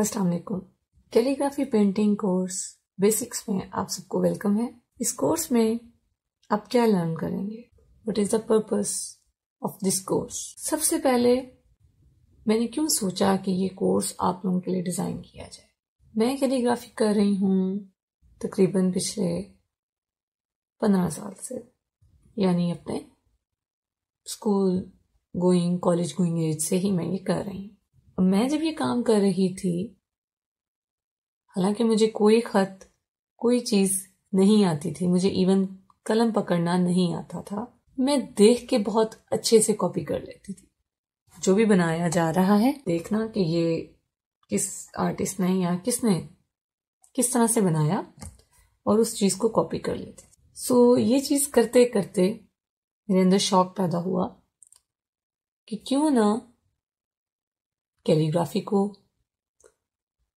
अस्सलाम वालेकुम। Calligraphy painting course basics में आप सबको वेलकम है। इस कोर्स में आप क्या लर्न करेंगे, what is the purpose of this course. सबसे पहले मैंने क्यों सोचा कि ये कोर्स आप लोगों के लिए डिजाइन किया जाए। मैं कैलीग्राफी कर रही हूँ तकरीबन पिछले 15 साल से, यानी अपने school going college going age से ही मैं ये कर रही हूँ। मैं जब ये काम कर रही थी, हालांकि मुझे कोई खत कोई चीज नहीं आती थी, मुझे इवन कलम पकड़ना नहीं आता था, मैं देख के बहुत अच्छे से कॉपी कर लेती थी। जो भी बनाया जा रहा है देखना कि ये किस आर्टिस्ट ने या किसने किस तरह से बनाया और उस चीज को कॉपी कर लेती। सो ये चीज करते करते मेरे अंदर शौक पैदा हुआ कि क्यों ना कैलीग्राफी को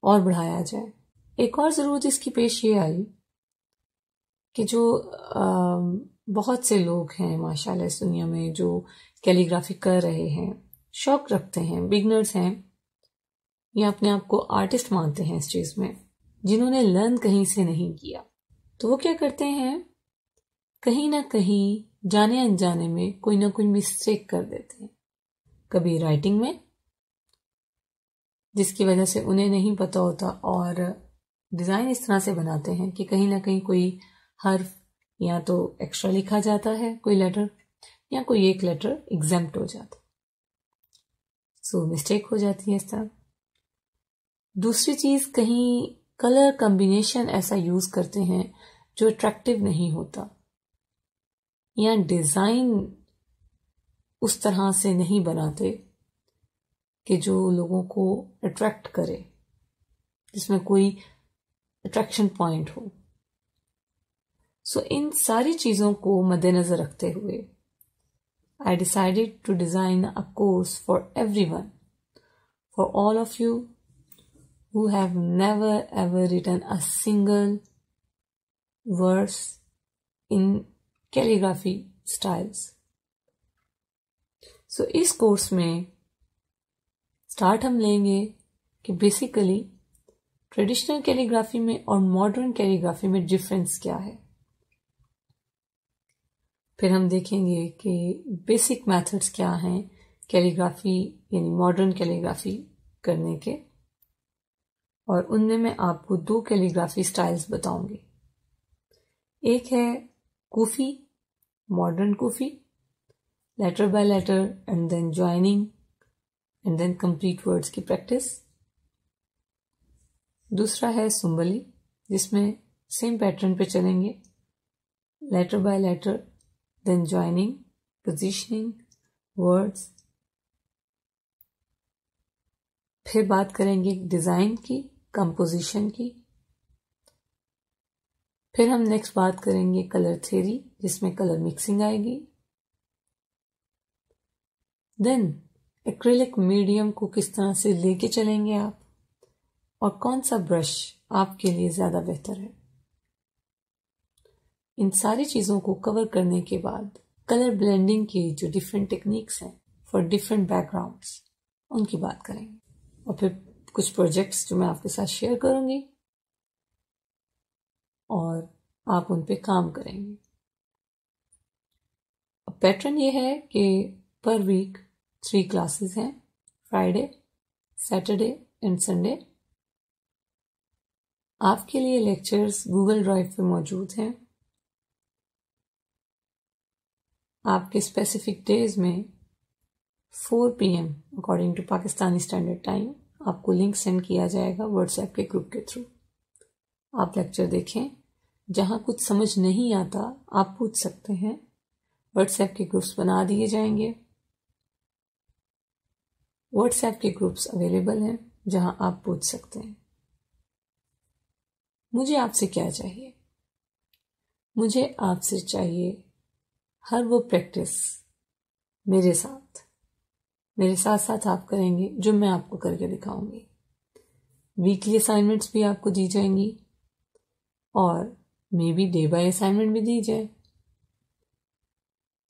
और बढ़ाया जाए। एक और जरूरत इसकी पेश ये आई कि जो बहुत से लोग हैं माशाल्लाह इस दुनिया में जो कैलीग्राफी कर रहे हैं, शौक रखते हैं, बिगनर्स हैं या अपने आप को आर्टिस्ट मानते हैं इस चीज में, जिन्होंने लर्न कहीं से नहीं किया, तो वो क्या करते हैं, कहीं ना कहीं जाने अनजाने में कोई ना कोई मिस्टेक कर देते हैं। कभी राइटिंग में, जिसकी वजह से उन्हें नहीं पता होता, और डिजाइन इस तरह से बनाते हैं कि कहीं ना कहीं कोई हर्फ या तो एक्स्ट्रा लिखा जाता है, कोई लेटर, या कोई एक लेटर एग्जेम्प्ट हो जाता है। सो मिस्टेक हो जाती है इस तरह। दूसरी चीज, कहीं कलर कॉम्बिनेशन ऐसा यूज करते हैं जो अट्रैक्टिव नहीं होता, या डिजाइन उस तरह से नहीं बनाते कि जो लोगों को अट्रैक्ट करे, जिसमें कोई अट्रैक्शन पॉइंट हो। सो इन सारी चीजों को मद्देनजर रखते हुए I decided to design a course for everyone, for all of you who have never ever written a single verse in calligraphy styles. So इस कोर्स में स्टार्ट हम लेंगे कि बेसिकली ट्रेडिशनल कैलीग्राफी में और मॉडर्न कैलीग्राफी में difference क्या है। फिर हम देखेंगे कि बेसिक मेथड्स क्या हैं कैलीग्राफी यानी मॉडर्न कैलीग्राफी करने के, और उनमें मैं आपको 2 कैलीग्राफी स्टाइल्स बताऊंगी। एक है Kufi, modern Kufi, letter by letter and then joining and then complete words की प्रैक्टिस। दूसरा है सुम्बली, जिसमें सेम पैटर्न पे चलेंगे, letter by letter then joining, positioning, words. फिर बात करेंगे डिजाइन की, कंपोजिशन की। फिर हम नेक्स्ट बात करेंगे कलर थ्योरी, जिसमें कलर मिक्सिंग आएगी। देन एक्रिलिक मीडियम को किस तरह से लेके चलेंगे आप, और कौन सा ब्रश आपके लिए ज्यादा बेहतर है। इन सारी चीजों को कवर करने के बाद कलर ब्लेंडिंग की जो डिफरेंट टेक्निक्स हैं फॉर डिफरेंट बैकग्राउंड्स, उनकी बात करेंगे। और फिर कुछ प्रोजेक्ट्स जो मैं आपके साथ शेयर करूंगी और आप उन पे काम करेंगे। पैटर्न ये है कि पर वीक 3 क्लासेस हैं, फ्राइडे, सैटरडे एंड संडे। आपके लिए लेक्चर्स गूगल ड्राइव पे मौजूद हैं। आपके स्पेसिफिक डेज में 4 PM according to Pakistani standard time आपको लिंक सेंड किया जाएगा व्हाट्सएप के ग्रुप के थ्रू। आप लेक्चर देखें, जहां कुछ समझ नहीं आता आप पूछ सकते हैं, व्हाट्सएप के ग्रुप्स बना दिए जाएंगे। व्हाट्सएप के ग्रुप्स अवेलेबल हैं जहां आप पूछ सकते हैं। मुझे आपसे क्या चाहिए, मुझे आपसे चाहिए हर वो प्रैक्टिस मेरे साथ साथ आप करेंगे जो मैं आपको करके दिखाऊंगी। वीकली असाइनमेंट्स भी आपको दी जाएंगी और maybe day by assignment भी दी जाए।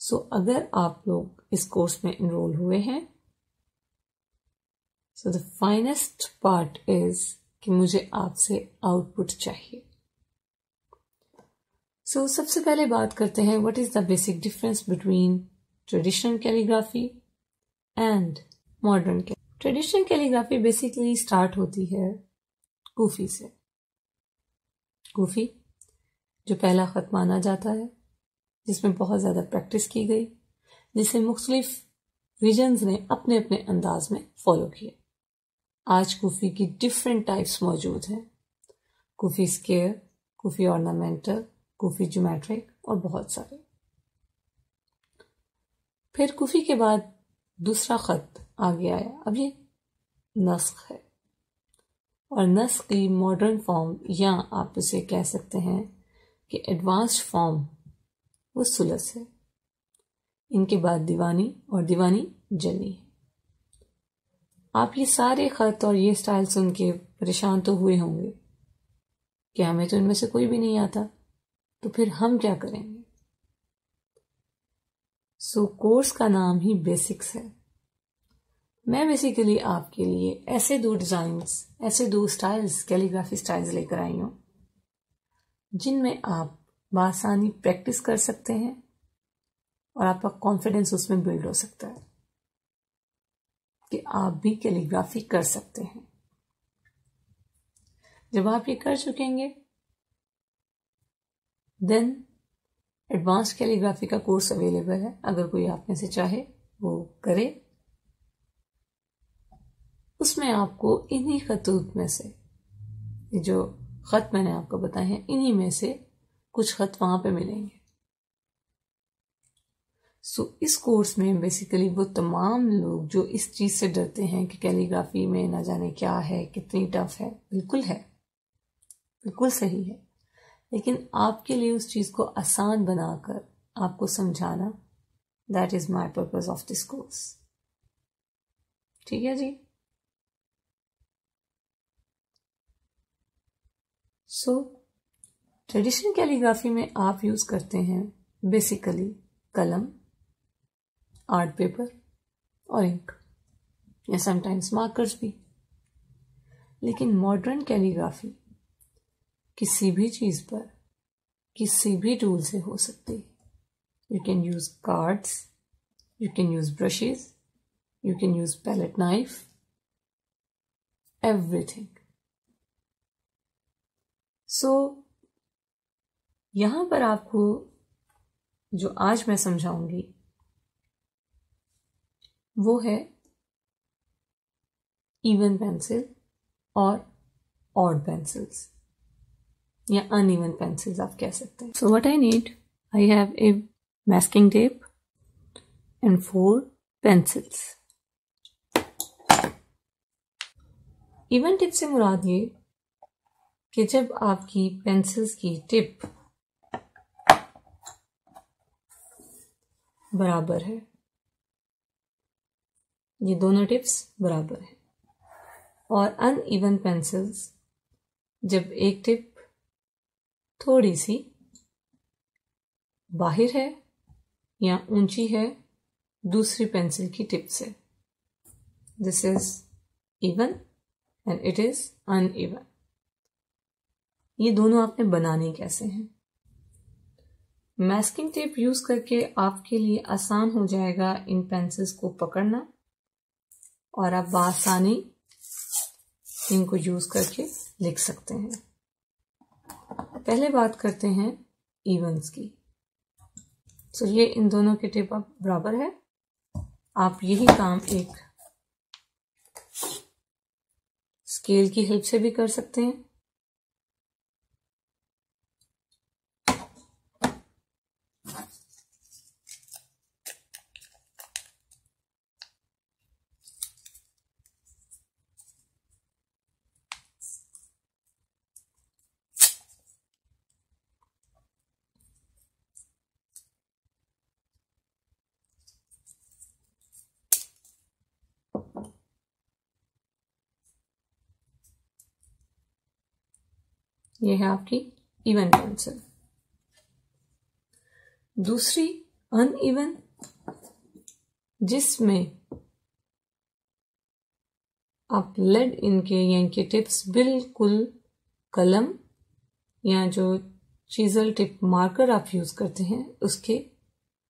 सो अगर आप लोग इस कोर्स में एनरोल हुए हैं so the finest part is कि मुझे आपसे आउटपुट चाहिए। सो सबसे पहले बात करते हैं what is the basic difference between traditional calligraphy and modern calligraphy. Traditional calligraphy basically start होती है कूफी से। कूफी जो पहला खत माना जाता है, जिसमें बहुत ज़्यादा प्रैक्टिस की गई, जिसे मुख्तलिफ रीजन्स ने अपने अपने अंदाज में फॉलो किया। आज कूफी की डिफरेंट टाइप्स मौजूद हैं, कूफी स्क्वायर, कूफी ऑर्नामेंटल, कूफी ज्योमेट्रिक और बहुत सारे। फिर कूफी के बाद दूसरा खत आगे आया, अब ये नस्ख है, और नस्ख की मॉडर्न फॉर्म या आप इसे कह सकते हैं कि एडवांस्ड फॉर्म वो सुलस है। इनके बाद दीवानी और दीवानी जनी है। आप ये सारे खत और ये स्टाइल सुन के परेशान तो हुए होंगे कि हमें तो इनमें से कोई भी नहीं आता, तो फिर हम क्या करेंगे। सो कोर्स का नाम ही बेसिक्स है। मैं बेसिकली आपके लिए ऐसे दो डिजाइन्स, ऐसे दो स्टाइल्स, कैलीग्राफी स्टाइल्स लेकर आई हूं जिनमें आप बआसानी प्रैक्टिस कर सकते हैं और आपका कॉन्फिडेंस उसमें बिल्ड हो सकता है कि आप भी कैलीग्राफी कर सकते हैं। जब आप ये कर चुकेंगे देन एडवांस कैलीग्राफी का कोर्स अवेलेबल है। अगर कोई आप में से चाहे वो करे। उसमें आपको इन्हीं खतूत में से, ये जो खत मैंने आपको बताए हैं, इन्हीं में से कुछ खत वहां पे मिलेंगे। इस कोर्स में बेसिकली वो तमाम लोग जो इस चीज से डरते हैं कि कैलीग्राफी में ना जाने क्या है, कितनी टफ है, बिल्कुल है, बिल्कुल सही है, लेकिन आपके लिए उस चीज को आसान बनाकर आपको समझाना, that is my purpose of this course. ठीक है जी। ट्रेडिशनल कैलीग्राफी में आप यूज करते हैं बेसिकली कलम, आर्ट पेपर और इंक, या समटाइम्स मार्कर्स भी। लेकिन मॉडर्न कैलीग्राफी किसी भी चीज पर, किसी भी टूल से हो सकती है। You can use cards, you can use brushes, you can use palette knife, everything. यहां पर आपको जो आज मैं समझाऊंगी वो है इवन पेंसिल और ऑड पेंसिल्स, या अनइवन पेंसिल्स आप कह सकते हैं। So what I need, I have a masking tape and 4 pencils. Even tip से मुराद ये कि जब आपकी पेंसिल्स की टिप बराबर है, ये दोनों टिप्स बराबर है, और अनइवन पेंसिल्स जब एक टिप थोड़ी सी बाहर है या ऊंची है दूसरी पेंसिल की टिप से, this is even and it is uneven. ये दोनों आपने बनाने कैसे हैं। मैस्किंग टेप यूज करके आपके लिए आसान हो जाएगा इन पेंसिल्स को पकड़ना, और आप बआसानी इनको यूज करके लिख सकते हैं। पहले बात करते हैं इवन्स की। ये इन दोनों की टिप अब बराबर है। आप यही काम एक स्केल की हेल्प से भी कर सकते हैं। ये है आपकी इवन पेंसिल। दूसरी अनइवन, जिसमें आप लेड इनके या इनके टिप्स बिल्कुल कलम या जो चीजल टिप मार्कर आप यूज करते हैं उसके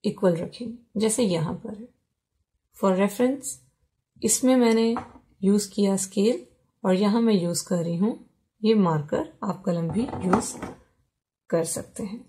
इक्वल रखेंगे, जैसे यहां पर है। फॉर रेफरेंस इसमें मैंने यूज किया स्केल और यहां मैं यूज कर रही हूं ये मार्कर। आप कलम भी यूज कर सकते हैं।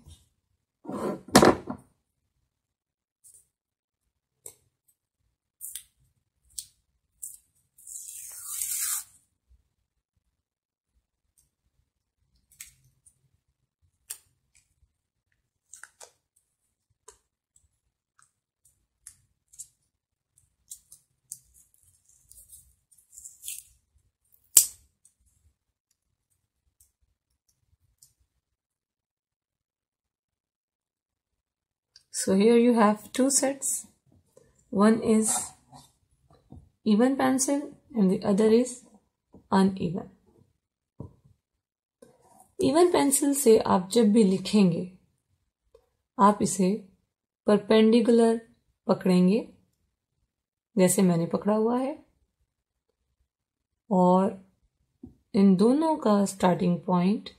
So here you have two sets. One is even pencil and the other is uneven. Even pencil से आप जब भी लिखेंगे आप इसे परपेंडिकुलर पकड़ेंगे, जैसे मैंने पकड़ा हुआ है, और इन दोनों का स्टार्टिंग पॉइंट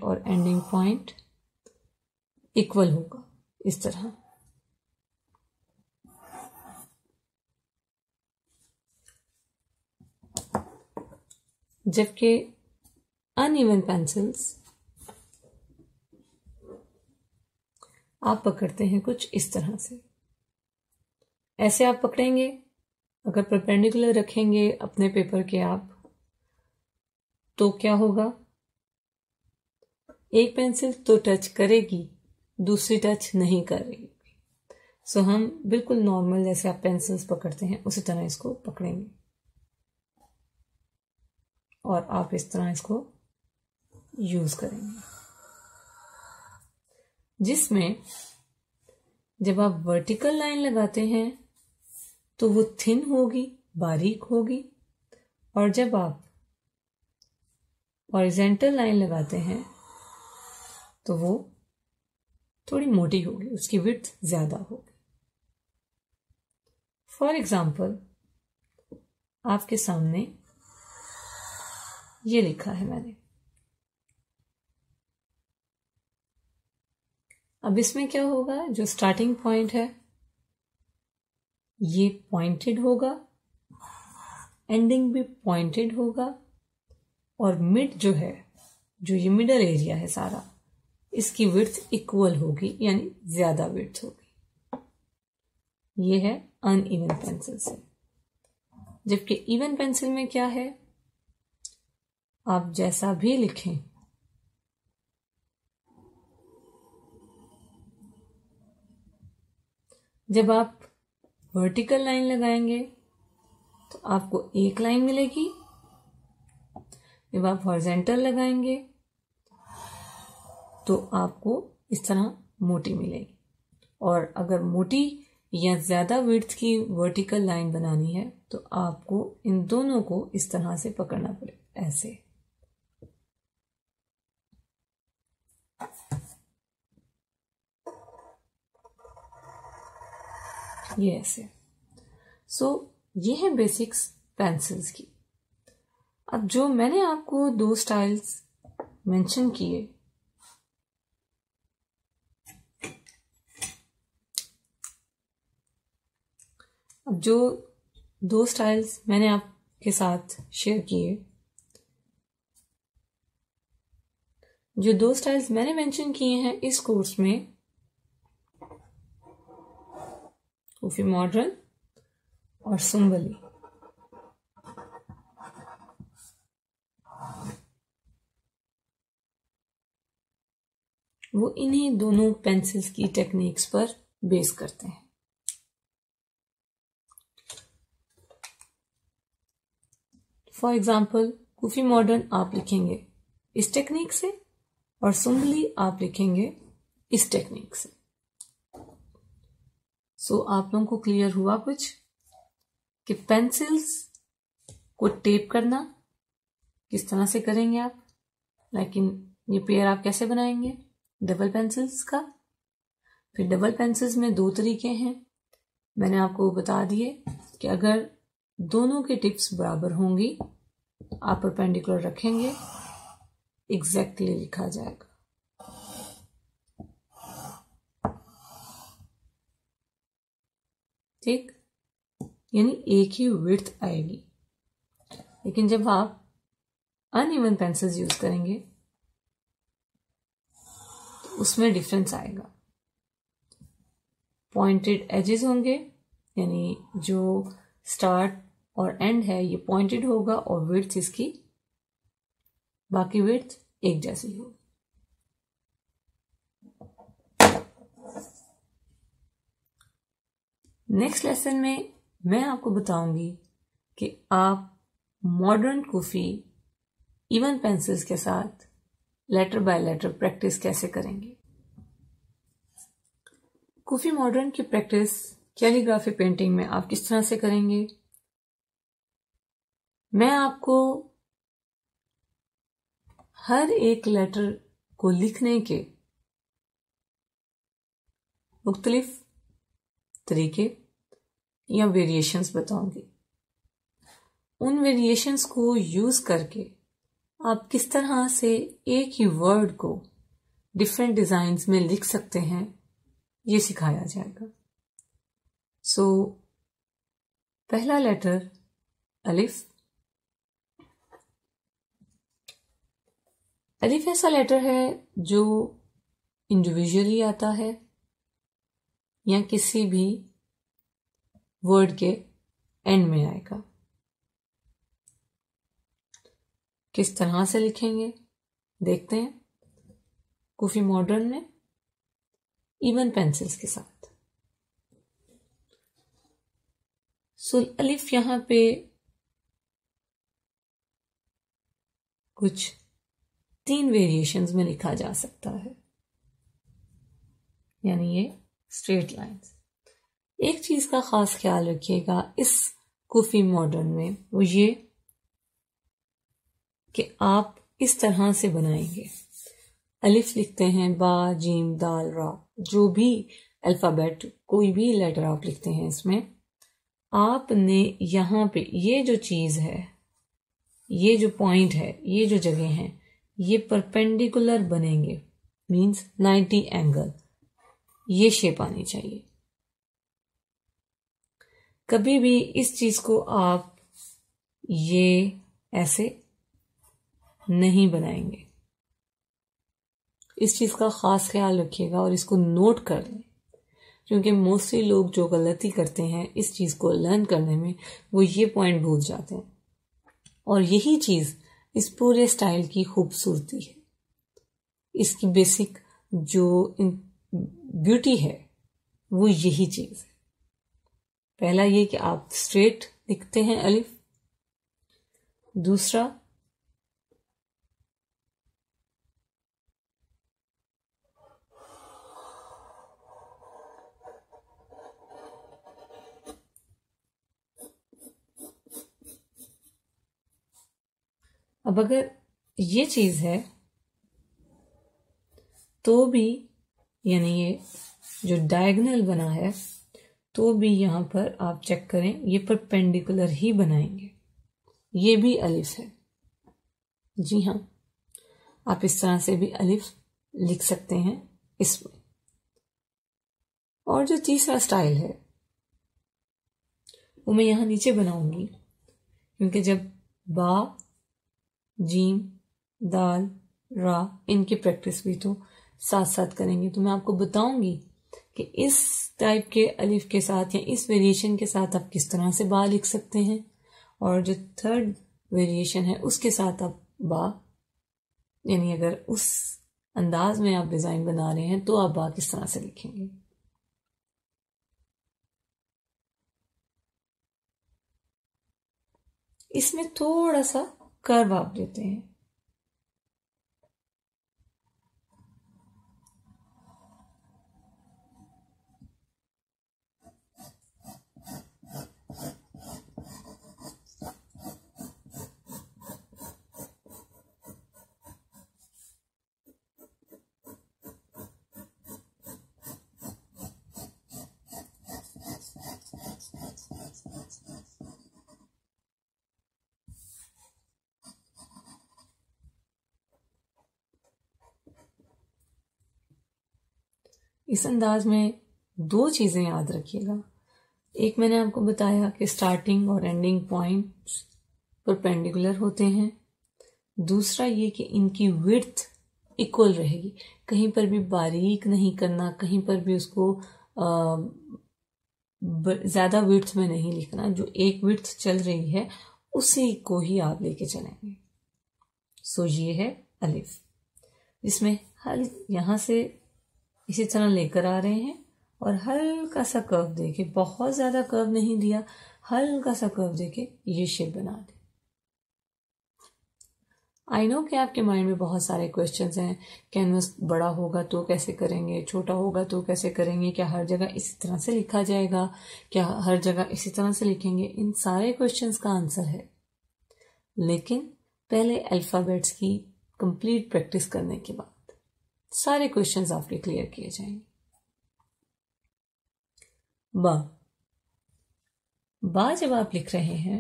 और एंडिंग पॉइंट इक्वल होगा, इस तरह। जबकि अनइवन पेंसिल्स आप पकड़ते हैं कुछ इस तरह से। ऐसे आप पकड़ेंगे, अगर परपेंडिकुलर रखेंगे अपने पेपर के आप, तो क्या होगा, एक पेंसिल तो टच करेगी, दूसरी टच नहीं करेगी। सो हम बिल्कुल नॉर्मल जैसे आप पेंसिल्स पकड़ते हैं उसी तरह इसको पकड़ेंगे और आप इस तरह इसको यूज करेंगे, जिसमें जब आप वर्टिकल लाइन लगाते हैं तो वो थिन होगी, बारीक होगी, और जब आप हॉरिजॉन्टल लाइन लगाते हैं तो वो थोड़ी मोटी होगी, उसकी विड्थ ज्यादा होगी। फॉर एग्जाम्पल आपके सामने ये लिखा है मैंने। अब इसमें क्या होगा, जो स्टार्टिंग पॉइंट है ये पॉइंटेड होगा, एंडिंग भी पॉइंटेड होगा, और मिड जो है, जो ये मिडल एरिया है सारा, इसकी विड्थ इक्वल होगी, यानी ज्यादा विड्थ होगी। ये है अनइवन पेंसिल से। जबकि इवन पेंसिल में क्या है, आप जैसा भी लिखें जब आप वर्टिकल लाइन लगाएंगे तो आपको एक लाइन मिलेगी, जब आप हॉरिजॉन्टल लगाएंगे तो आपको इस तरह मोटी मिलेगी। और अगर मोटी या ज्यादा विड्थ की वर्टिकल लाइन बनानी है तो आपको इन दोनों को इस तरह से पकड़ना पड़ेगा, ऐसे। ये ऐसे। सो ये है बेसिक्स पेंसिल्स की। अब जो मैंने आपको दो स्टाइल्स मेंशन किए, अब जो दो स्टाइल्स मैंने आपके साथ शेयर किए, जो दो स्टाइल्स मैंने मेंशन किए हैं इस कोर्स में, कूफी मॉडर्न और सुम्बली, वो इन्हीं दोनों पेंसिल्स की टेक्निक्स पर बेस करते हैं। फॉर एग्जाम्पल कूफी मॉडर्न आप लिखेंगे इस टेक्निक से और सुम्बली आप लिखेंगे इस टेक्निक से। सो आप लोगों को क्लियर हुआ कुछ कि पेंसिल्स को टेप करना किस तरह से करेंगे आप, लेकिन ये पेयर आप कैसे बनाएंगे, डबल पेंसिल्स का। फिर डबल पेंसिल्स में दो तरीके हैं, मैंने आपको बता दिए कि अगर दोनों की टिप्स बराबर होंगी, आप परपेंडिकुलर रखेंगे, एग्जैक्टली लिखा जाएगा। ठीक, यानी एक ही विड्थ आएगी। लेकिन जब आप अनइवन पेंसिल्स यूज करेंगे तो उसमें डिफरेंस आएगा। पॉइंटेड एजेस होंगे, यानी जो स्टार्ट और एंड है ये पॉइंटेड होगा और विड्थ इसकी बाकी विड्थ एक जैसी होगी। नेक्स्ट लेसन में मैं आपको बताऊंगी कि आप मॉडर्न कूफी इवन पेंसिल्स के साथ लेटर बाय लेटर प्रैक्टिस कैसे करेंगे। कूफी मॉडर्न की प्रैक्टिस कैलीग्राफी पेंटिंग में आप किस तरह से करेंगे, मैं आपको हर एक लेटर को लिखने के मुख्तलिफ तरीके या वेरिएशंस बताऊंगी। उन वेरिएशंस को यूज करके आप किस तरह से एक ही वर्ड को डिफरेंट डिजाइन्स में लिख सकते हैं, ये सिखाया जाएगा। सो पहला लेटर अलिफ। अलिफ ऐसा लेटर है जो इंडिविजुअली आता है या किसी भी वर्ड के एंड में आएगा। किस तरह से लिखेंगे देखते हैं कूफी मॉडर्न में इवन पेंसिल्स के साथ। सो अलिफ यहां पे कुछ 3 वेरिएशंस में लिखा जा सकता है, यानी ये स्ट्रेट लाइंस। एक चीज का खास ख्याल रखिएगा इस कूफी मॉडर्न में, वो ये कि आप इस तरह से बनाएंगे। अलिफ लिखते हैं, बा, जीम, दाल, रा, जो भी अल्फाबेट कोई भी लेटर आप लिखते हैं इसमें आपने यहां पे ये जो चीज है, ये जो पॉइंट है, ये जो जगह है, ये परपेंडिकुलर बनेंगे, मींस 90 एंगल, ये शेप आनी चाहिए। कभी भी इस चीज को आप ये ऐसे नहीं बनाएंगे। इस चीज का खास ख्याल रखिएगा और इसको नोट कर लें, क्योंकि मोस्टली लोग जो गलती करते हैं इस चीज को लर्न करने में, वो ये पॉइंट भूल जाते हैं। और यही चीज इस पूरे स्टाइल की खूबसूरती है, इसकी बेसिक जो ब्यूटी है वो यही चीज है। पहला ये कि आप स्ट्रेट लिखते हैं अलिफ। दूसरा, अब अगर ये चीज है तो भी, यानी ये जो डायगोनल बना है तो भी यहां पर आप चेक करें, ये परपेंडिकुलर ही बनाएंगे। ये भी अलिफ है, जी हाँ, आप इस तरह से भी अलिफ लिख सकते हैं इसमें। और जो तीसरा स्टाइल है वो मैं यहां नीचे बनाऊंगी, क्योंकि जब बा, जीम, दाल, रा, इनकी प्रैक्टिस भी तो साथ साथ करेंगे, तो मैं आपको बताऊंगी कि इस टाइप के अलिफ के साथ या इस वेरिएशन के साथ आप किस तरह से बा लिख सकते हैं, और जो थर्ड वेरिएशन है उसके साथ आप बा, यानी अगर उस अंदाज में आप डिजाइन बना रहे हैं तो आप बा किस तरह से लिखेंगे। इसमें थोड़ा सा कर्व आप देते हैं। इस अंदाज में दो चीजें याद रखिएगा। एक मैंने आपको बताया कि स्टार्टिंग और एंडिंग पॉइंट्स परपेंडिकुलर होते हैं। दूसरा ये कि इनकी विड्थ इक्वल रहेगी, कहीं पर भी बारीक नहीं करना, कहीं पर भी उसको ज्यादा विड्थ में नहीं लिखना। जो एक विड्थ चल रही है उसी को ही आप लेके चलेंगे। सो ये है अलिफ, जिसमें हल यहां से इसी तरह लेकर आ रहे हैं और हल्का सा कर्व देके, बहुत ज्यादा कर्व नहीं दिया, हल्का सा कर्व देके ये शेप बना दे। आई नो कि आपके माइंड में बहुत सारे क्वेश्चंस हैं। कैनवस बड़ा होगा तो कैसे करेंगे, छोटा होगा तो कैसे करेंगे, क्या हर जगह इसी तरह से लिखा जाएगा, क्या हर जगह इसी तरह से लिखेंगे। इन सारे क्वेश्चंस का आंसर है, लेकिन पहले अल्फाबेट्स की कंप्लीट प्रैक्टिस करने के बाद सारे क्वेश्चंस आपके क्लियर किए जाएंगे। बा जब आप लिख रहे हैं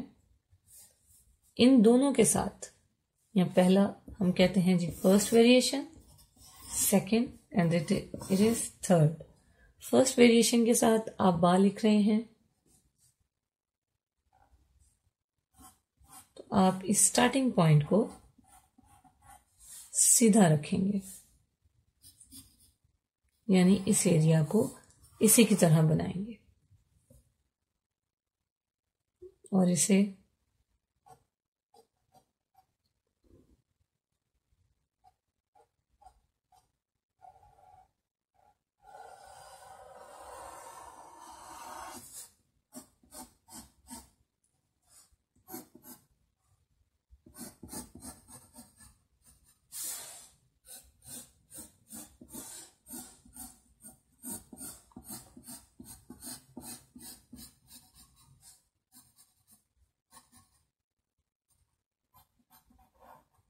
इन दोनों के साथ, या पहला हम कहते हैं जी first variation, second and it is third. First variation के साथ आप बा लिख रहे हैं तो आप इस स्टार्टिंग पॉइंट को सीधा रखेंगे, यानी इस एरिया को इसी की तरह बनाएंगे और इसे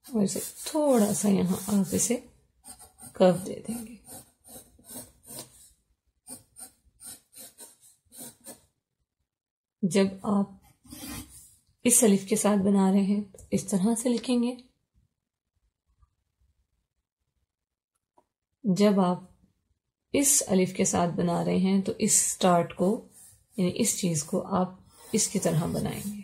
और इसे थोड़ा सा यहां आप इसे कर्व दे देंगे। जब आप इस अलिफ के साथ बना रहे हैं तो इस तरह से लिखेंगे। जब आप इस अलिफ के साथ बना रहे हैं तो इस स्टार्ट को, यानी इस चीज को आप इसकी तरह बनाएंगे।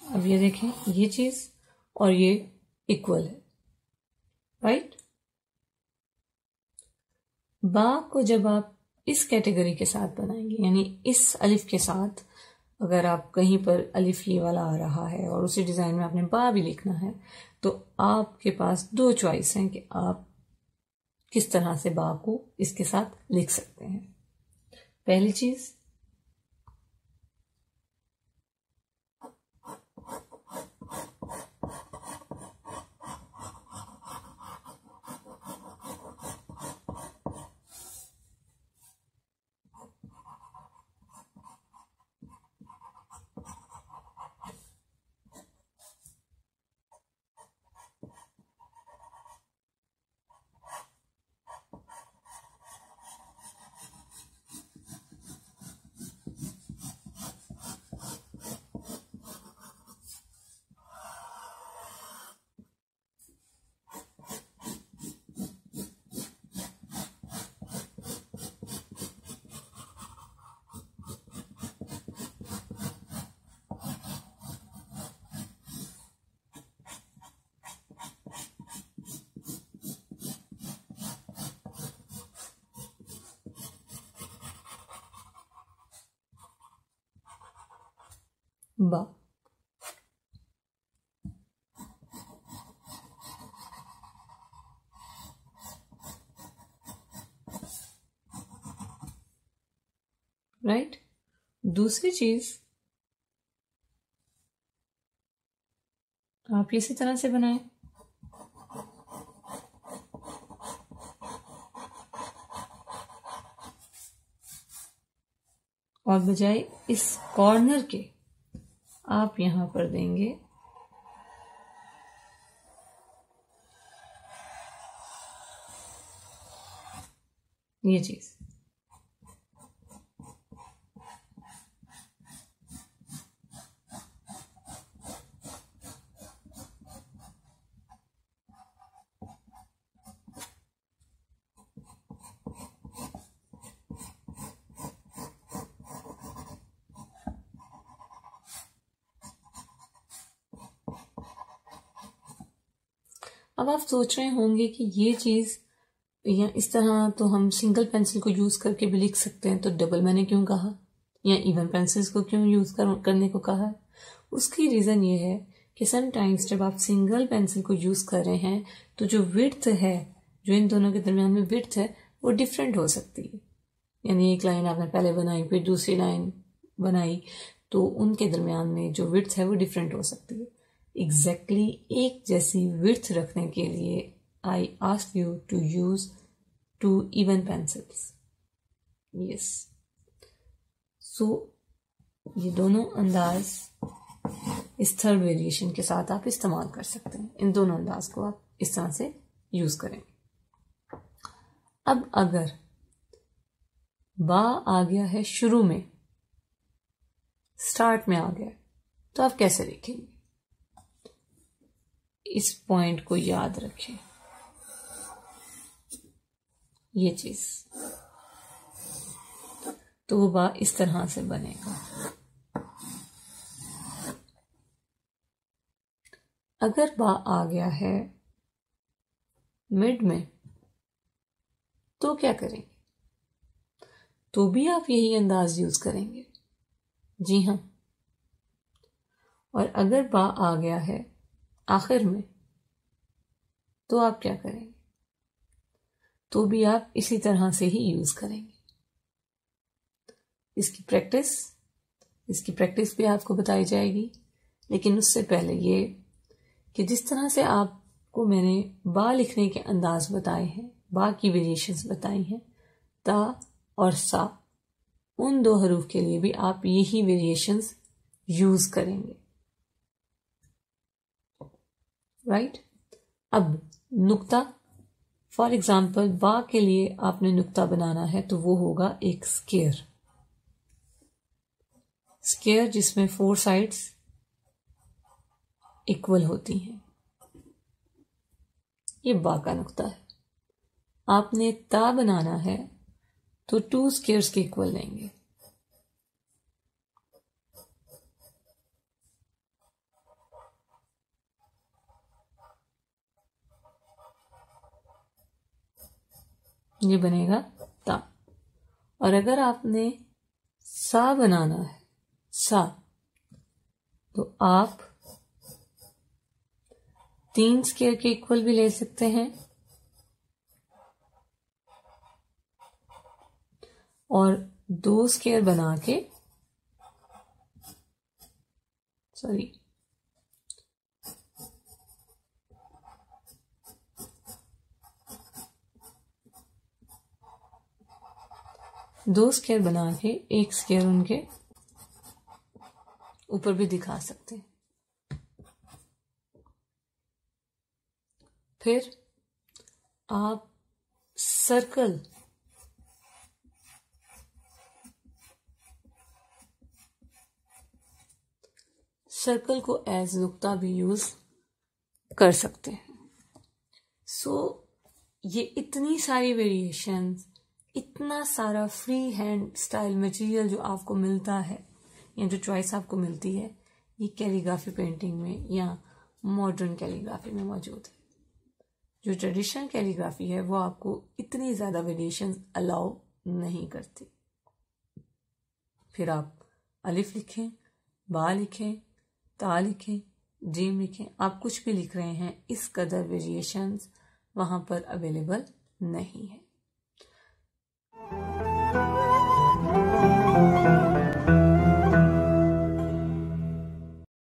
अब ये देखें, ये चीज और ये इक्वल है, राइट। बा को जब आप इस कैटेगरी के साथ बनाएंगे, यानी इस अलिफ के साथ, अगर आप कहीं पर अलिफ ये वाला आ रहा है और उसी डिजाइन में आपने बा भी लिखना है तो आपके पास दो चॉइस हैं कि आप किस तरह से बा को इसके साथ लिख सकते हैं। पहली चीज, बा। राइट। दूसरी चीज आप इसी तरह से बनाएं। और बजाय इस कॉर्नर के आप यहां पर देंगे ये चीज। अब आप सोच रहे होंगे कि ये चीज या इस तरह तो हम सिंगल पेंसिल को यूज करके भी लिख सकते हैं, तो डबल मैंने क्यों कहा या इवन पेंसिल्स को क्यों यूज करने को कहा है? उसकी रीजन ये है कि समटाइम्स जब आप सिंगल पेंसिल को यूज कर रहे हैं तो जो विड्थ है, जो इन दोनों के दरमियान में विड्थ है, वो डिफरेंट हो सकती है। यानी एक लाइन आपने पहले बनाई, फिर दूसरी लाइन बनाई, तो उनके दरमियान में जो विड्थ है वो डिफरेंट हो सकती है। एग्जैक्टली एक जैसी विड्थ रखने के लिए I asked you to use 2 even pencils. Yes. So ये दोनों अंदाज इस थर्ड वेरिएशन के साथ आप इस्तेमाल कर सकते हैं। इन दोनों अंदाज को आप इस तरह से यूज करेंगे। अब अगर बा आ गया है शुरू में, स्टार्ट में आ गया, तो आप कैसे लिखेंगे? इस पॉइंट को याद रखें, ये चीज, तो वो बा इस तरह से बनेगा। अगर बा आ गया है मिड में, तो क्या करेंगे? तो भी आप यही अंदाज यूज करेंगे। जी हाँ। और अगर बा आ गया है आखिर में, तो आप क्या करेंगे? तो भी आप इसी तरह से ही यूज करेंगे। इसकी प्रैक्टिस भी आपको बताई जाएगी, लेकिन उससे पहले ये कि जिस तरह से आपको मैंने बा लिखने के अंदाज बताए हैं, बा की वेरिएशंस बताई हैं, ता और सा, उन दो हरूफ के लिए भी आप यही वेरिएशंस यूज करेंगे। राइट? अब नुक्ता, फॉर एग्जाम्पल बा के लिए आपने नुक्ता बनाना है, तो वो होगा एक स्क्वायर जिसमें 4 साइड्स इक्वल होती हैं। ये बा का नुक्ता है। आपने ता बनाना है तो 2 स्क्वायर्स के इक्वल लेंगे। ये बनेगा ता। और अगर आपने सा बनाना है, सा, तो आप 3 स्क्वायर के इक्वल भी ले सकते हैं और 2 स्क्वायर बना के, सॉरी, दो स्क्वायर बना के एक स्क्वायर उनके ऊपर भी दिखा सकते हैं। फिर आप सर्कल को एज नुक्ता भी यूज कर सकते हैं। ये इतनी सारी वेरिएशंस, इतना सारा फ्री हैंड स्टाइल मटेरियल जो आपको मिलता है या जो चॉइस आपको मिलती है, ये कैलीग्राफी पेंटिंग में या मॉडर्न कैलीग्राफी में मौजूद है। जो ट्रेडिशनल कैलीग्राफी है वो आपको इतनी ज्यादा वेरिएशंस अलाउ नहीं करती। फिर आप अलिफ लिखें, बा लिखें, ता लिखें, जीम लिखें, आप कुछ भी लिख रहे हैं, इस कदर वेरिएशंस वहां पर अवेलेबल नहीं है।